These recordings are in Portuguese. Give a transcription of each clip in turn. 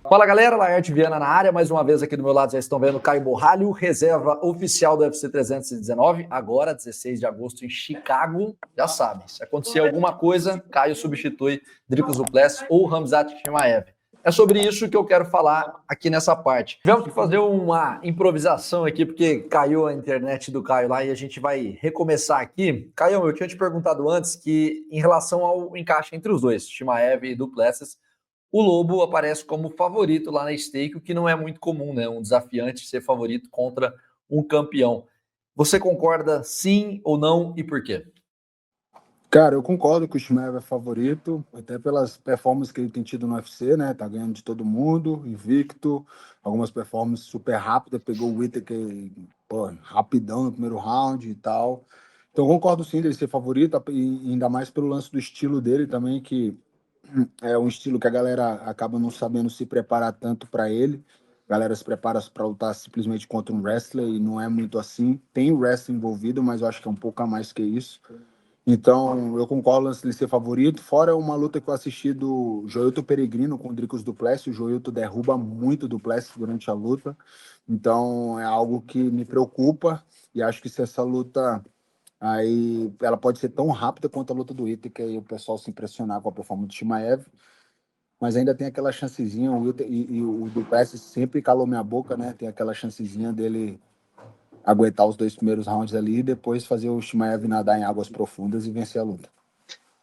Fala galera, Laerte Viana na área, mais uma vez aqui do meu lado já estão vendo Caio Borralho, reserva oficial do UFC 319, agora 16 de agosto em Chicago, já sabem, se acontecer alguma coisa, Caio substitui Dricus du Plessis ou Khamzat Chimaev. É sobre isso que eu quero falar aqui nessa parte. Tivemos que fazer uma improvisação aqui, porque caiu a internet do Caio lá e a gente vai recomeçar aqui. Caio, eu tinha te perguntado antes que em relação ao encaixe entre os dois, Chimaev e du Plessis, o Lobo aparece como favorito lá na stake, o que não é muito comum, né? Um desafiante ser favorito contra um campeão. Você concorda sim ou não e por quê? Cara, eu concordo que o Chimaev é favorito, até pelas performances que ele tem tido no UFC, né? Tá ganhando de todo mundo, invicto, algumas performances super rápidas, pegou o Whittaker, pô, rapidão no primeiro round e tal. Então eu concordo sim dele ser favorito, e ainda mais pelo lance do estilo dele também, que é um estilo que a galera acaba não sabendo se preparar tanto para ele. A galera se prepara para lutar simplesmente contra um wrestler e não é muito assim. Tem o wrestling envolvido, mas eu acho que é um pouco a mais que isso. Então, eu concordo em ser favorito. Fora uma luta que eu assisti do Joilton Peregrino com o Dricus du Plessis. O Joilton derruba muito do Plessis durante a luta. Então, é algo que me preocupa. E acho que se essa luta aí, ela pode ser tão rápida quanto a luta do Whittaker e o pessoal se impressionar com a performance do Chimaev. Mas ainda tem aquela chancezinha. E o du Plessis sempre calou minha boca, né? Tem aquela chancezinha dele aguentar os dois primeiros rounds ali e depois fazer o Chimaev nadar em águas profundas e vencer a luta.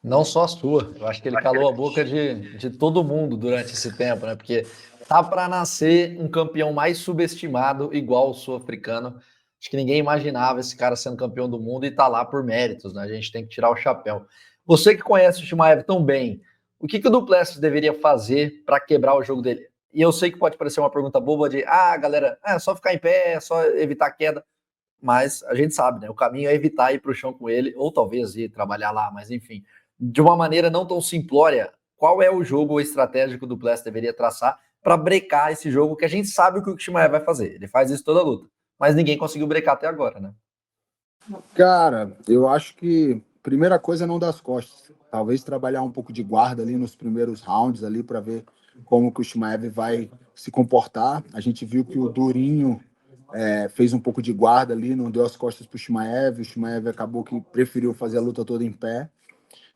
Não só a sua, eu acho que ele calou a boca de todo mundo durante esse tempo, né? Porque tá para nascer um campeão mais subestimado, igual o sul-africano. Acho que ninguém imaginava esse cara sendo campeão do mundo e tá lá por méritos, né? A gente tem que tirar o chapéu. Você que conhece o Chimaev tão bem, o que o du Plessis deveria fazer para quebrar o jogo dele? E eu sei que pode parecer uma pergunta boba de, galera, é só ficar em pé, é só evitar queda. Mas a gente sabe, né? O caminho é evitar ir para o chão com ele, ou talvez ir trabalhar lá, mas enfim. De uma maneira não tão simplória, qual é o jogo estratégico do Plessis deveria traçar para brecar esse jogo que a gente sabe o que o Chimaev vai fazer. Ele faz isso toda a luta, mas ninguém conseguiu brecar até agora, né? Cara, eu acho que primeira coisa é não dar as costas. Talvez trabalhar um pouco de guarda ali nos primeiros rounds ali para ver como que o Chimaev vai se comportar. A gente viu que o Durinho fez um pouco de guarda ali, não deu as costas para o Chimaev acabou que preferiu fazer a luta toda em pé.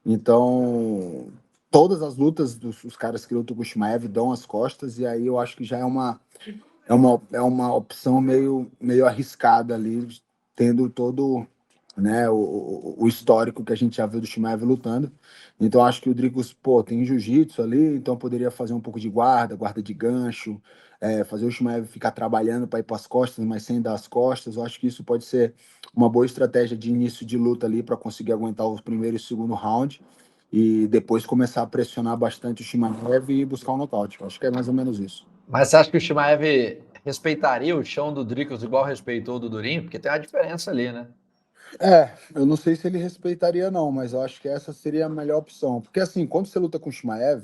Então, todas as lutas dos caras que lutam com o Chimaev dão as costas, e aí eu acho que já é uma opção meio arriscada ali, tendo todo, né, o histórico que a gente já viu do Chimaev lutando. Então acho que o Dricus, pô, tem jiu-jitsu ali, então poderia fazer um pouco de guarda de gancho, fazer o Chimaev ficar trabalhando para ir para as costas, mas sem dar as costas. Eu acho que isso pode ser uma boa estratégia de início de luta ali para conseguir aguentar o primeiro e o segundo round e depois começar a pressionar bastante o Chimaev e buscar um nocaute. Eu acho que é mais ou menos isso. Mas você acha que o Chimaev respeitaria o chão do Dricus igual respeitou o do Durinho? Porque tem uma diferença ali, né? Eu não sei se ele respeitaria, não, mas eu acho que essa seria a melhor opção. Porque, assim, quando você luta com o Shimaev,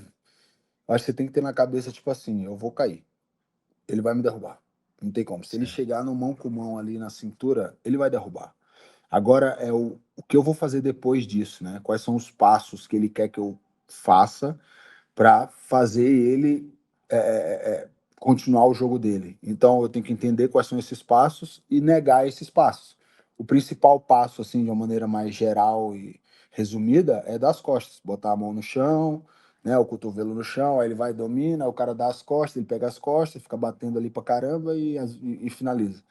eu acho que você tem que ter na cabeça, tipo assim, eu vou cair, ele vai me derrubar. Não tem como. Se ele Certo. chegar no mão com mão ali na cintura, ele vai derrubar. Agora, é o que eu vou fazer depois disso, né? Quais são os passos que ele quer que eu faça para fazer ele continuar o jogo dele. Então eu tenho que entender quais são esses passos e negar esses passos. O principal passo, assim, de uma maneira mais geral e resumida, é das costas, botar a mão no chão, né, o cotovelo no chão, aí ele vai, domina, o cara dá as costas, ele pega as costas, fica batendo ali pra caramba e finaliza.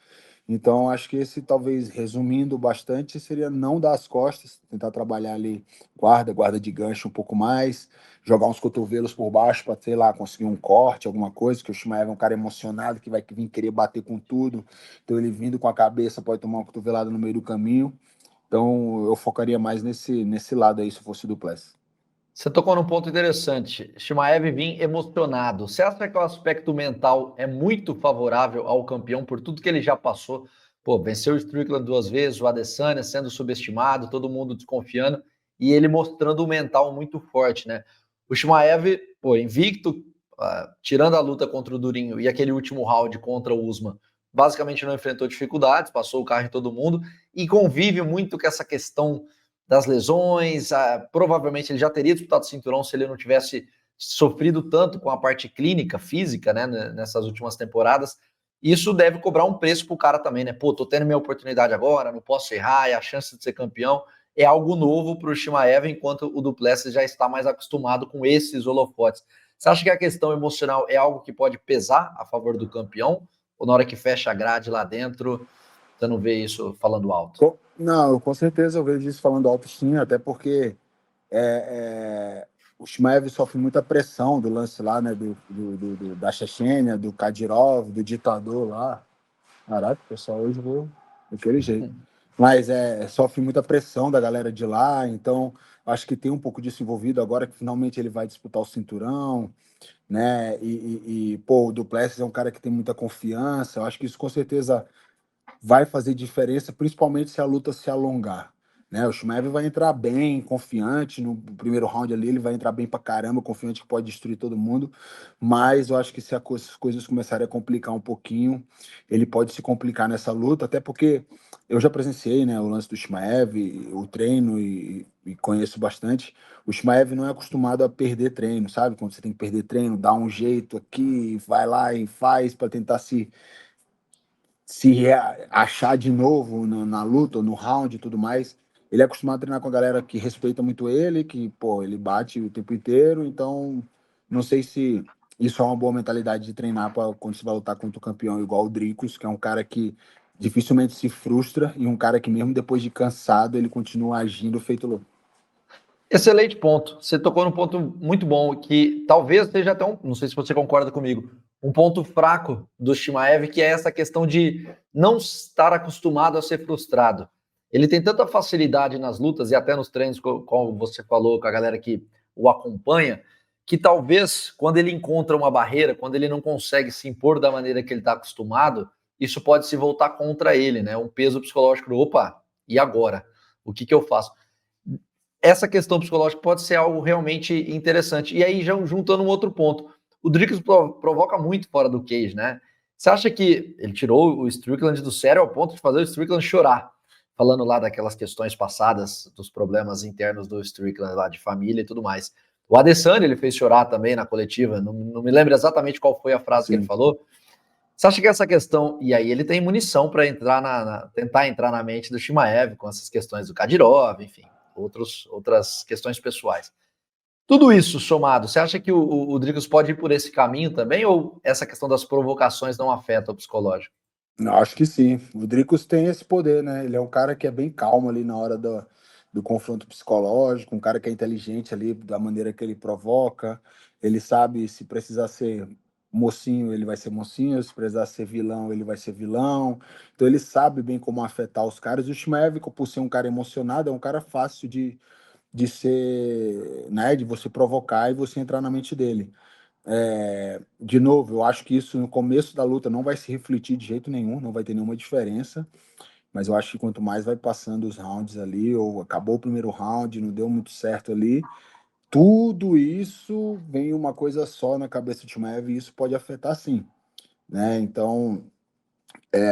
Então, acho que esse, talvez, resumindo bastante, seria não dar as costas, tentar trabalhar ali guarda de gancho um pouco mais, jogar uns cotovelos por baixo para, sei lá, conseguir um corte, alguma coisa, que o Shimaev é um cara emocionado, que vai vir querer bater com tudo, então ele vindo com a cabeça pode tomar uma cotovelada no meio do caminho. Então, eu focaria mais nesse lado aí, se fosse o du Plessis. Você tocou num ponto interessante. Shimaev vinha emocionado. Você acha que o aspecto mental é muito favorável ao campeão por tudo que ele já passou? Pô, venceu o Strickland 2 vezes, o Adesanya sendo subestimado, todo mundo desconfiando, e ele mostrando um mental muito forte, né? O Shimaev, pô, invicto, tirando a luta contra o Durinho e aquele último round contra o Usman, basicamente não enfrentou dificuldades, passou o carro em todo mundo e convive muito com essa questão das lesões, provavelmente ele já teria disputado o cinturão se ele não tivesse sofrido tanto com a parte clínica, física, né, nessas últimas temporadas, isso deve cobrar um preço pro cara também, né? Pô, tô tendo minha oportunidade agora, não posso errar, é a chance de ser campeão. É algo novo pro Chimaev, enquanto o Du Plessis já está mais acostumado com esses holofotes. Você acha que a questão emocional é algo que pode pesar a favor do campeão? Ou na hora que fecha a grade lá dentro, você não vê isso falando alto? Não, com certeza eu vejo isso falando alto sim, até porque o Shimaev sofre muita pressão do lance lá, né, da Chechênia, do Kadyrov, do ditador lá. Caraca, pessoal, hoje eu vou daquele jeito. Mas sofre muita pressão da galera de lá, então acho que tem um pouco disso envolvido agora que finalmente ele vai disputar o cinturão, né? Pô, o Du Plessis é um cara que tem muita confiança. Eu acho que isso com certeza vai fazer diferença, principalmente se a luta se alongar. Né? O Shimaev vai entrar bem, confiante, no primeiro round ali ele vai entrar bem pra caramba, confiante que pode destruir todo mundo, mas eu acho que se as coisas começarem a complicar um pouquinho, ele pode se complicar nessa luta, até porque eu já presenciei, né, o lance do Shimaev, o treino e conheço bastante. O Shimaev não é acostumado a perder treino, sabe? Quando você tem que perder treino, dá um jeito aqui, vai lá e faz para tentar se achar de novo na luta, no round e tudo mais. Ele é acostumado a treinar com a galera que respeita muito ele, que, pô, ele bate o tempo inteiro, então não sei se isso é uma boa mentalidade de treinar para quando você vai lutar contra o campeão igual o Dricus, que é um cara que dificilmente se frustra e um cara que mesmo depois de cansado, ele continua agindo feito louco. Excelente ponto. Você tocou num ponto muito bom, que talvez seja até não sei se você concorda comigo, um ponto fraco do Shimaev, que é essa questão de não estar acostumado a ser frustrado. Ele tem tanta facilidade nas lutas e até nos treinos, como você falou, com a galera que o acompanha, que talvez quando ele encontra uma barreira, quando ele não consegue se impor da maneira que ele está acostumado, isso pode se voltar contra ele, né? Um peso psicológico, opa, e agora? O que eu faço? Essa questão psicológica pode ser algo realmente interessante. E aí, já juntando um outro ponto, o Dricus provoca muito fora do cage, né? Você acha que ele tirou o Strickland do sério ao ponto de fazer o Strickland chorar? Falando lá daquelas questões passadas, dos problemas internos do Strickland lá de família e tudo mais. O Adesanya ele fez chorar também na coletiva, não me lembro exatamente qual foi a frase que ele falou. Você acha que essa questão, e aí ele tem munição para entrar tentar entrar na mente do Shimaev com essas questões do Kadyrov, enfim, outras questões pessoais. Tudo isso somado, você acha que o Dricus pode ir por esse caminho também, ou essa questão das provocações não afeta o psicológico? Eu acho que sim. O Dricus tem esse poder, né? Ele é um cara que é bem calmo ali na hora do confronto psicológico, um cara que é inteligente ali da maneira que ele provoca. Ele sabe se precisar ser mocinho, ele vai ser mocinho, se precisar ser vilão, ele vai ser vilão. Então ele sabe bem como afetar os caras. O Shmaev, por ser um cara emocionado, é um cara fácil de ser, né, de você provocar e você entrar na mente dele. De novo, eu acho que isso no começo da luta não vai se refletir de jeito nenhum, não vai ter nenhuma diferença, mas eu acho que quanto mais vai passando os rounds ali, ou acabou o primeiro round, não deu muito certo ali, tudo isso vem uma coisa só na cabeça do Chimaev e isso pode afetar sim, né? Então,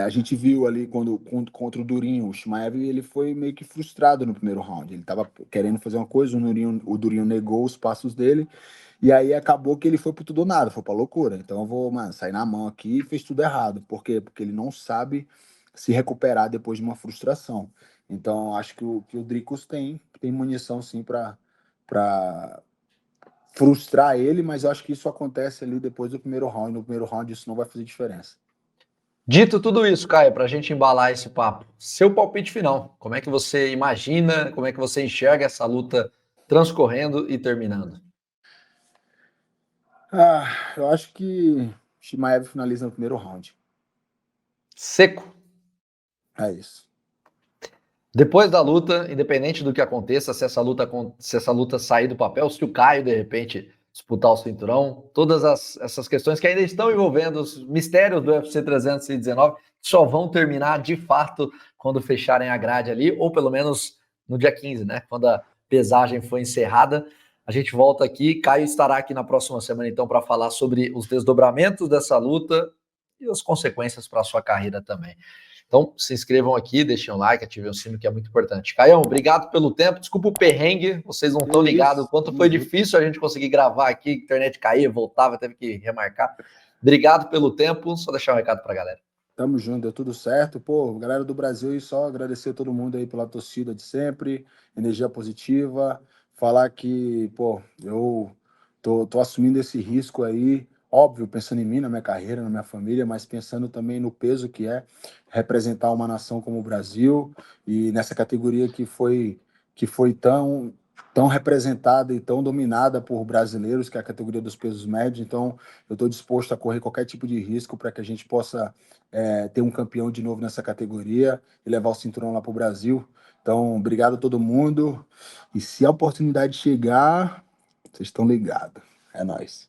a gente viu ali contra o Durinho, o Chimaev ele foi meio que frustrado no primeiro round, ele estava querendo fazer uma coisa, o Durinho negou os passos dele, e aí acabou que ele foi pro tudo ou nada, foi pra loucura. Então eu vou, mano, sair na mão aqui e fez tudo errado. Por quê? Porque ele não sabe se recuperar depois de uma frustração. Então acho que o Dricus tem munição sim pra frustrar ele, mas eu acho que isso acontece ali depois do primeiro round. No primeiro round isso não vai fazer diferença. Dito tudo isso, Caio, para a gente embalar esse papo, seu palpite final, como é que você imagina, como é que você enxerga essa luta transcorrendo e terminando? Eu acho que Shimaev finaliza no primeiro round. Seco. É isso. Depois da luta, independente do que aconteça, se essa luta sair do papel, se o Caio de repente disputar o cinturão, essas questões que ainda estão envolvendo os mistérios do UFC 319 só vão terminar de fato quando fecharem a grade ali, ou pelo menos no dia 15, né? Quando a pesagem foi encerrada. A gente volta aqui. Caio estará aqui na próxima semana, então, para falar sobre os desdobramentos dessa luta e as consequências para a sua carreira também. Então, se inscrevam aqui, deixem um like, ativem o sino, que é muito importante. Caião, obrigado pelo tempo. Desculpa o perrengue, vocês não estão ligados o quanto foi difícil a gente conseguir gravar aqui, a internet caía, voltava, teve que remarcar. Obrigado pelo tempo, só deixar um recado para a galera. Tamo junto, deu tudo certo. Pô, galera do Brasil, e só agradecer a todo mundo aí pela torcida de sempre, energia positiva, falar que, pô, eu tô assumindo esse risco aí, óbvio, pensando em mim, na minha carreira, na minha família, mas pensando também no peso que é representar uma nação como o Brasil e nessa categoria que foi tão representada e tão dominada por brasileiros, que é a categoria dos pesos médios. Então, eu estou disposto a correr qualquer tipo de risco para que a gente possa ter um campeão de novo nessa categoria e levar o cinturão lá para o Brasil. Então, obrigado a todo mundo. E se a oportunidade chegar, vocês estão ligados. É nóis.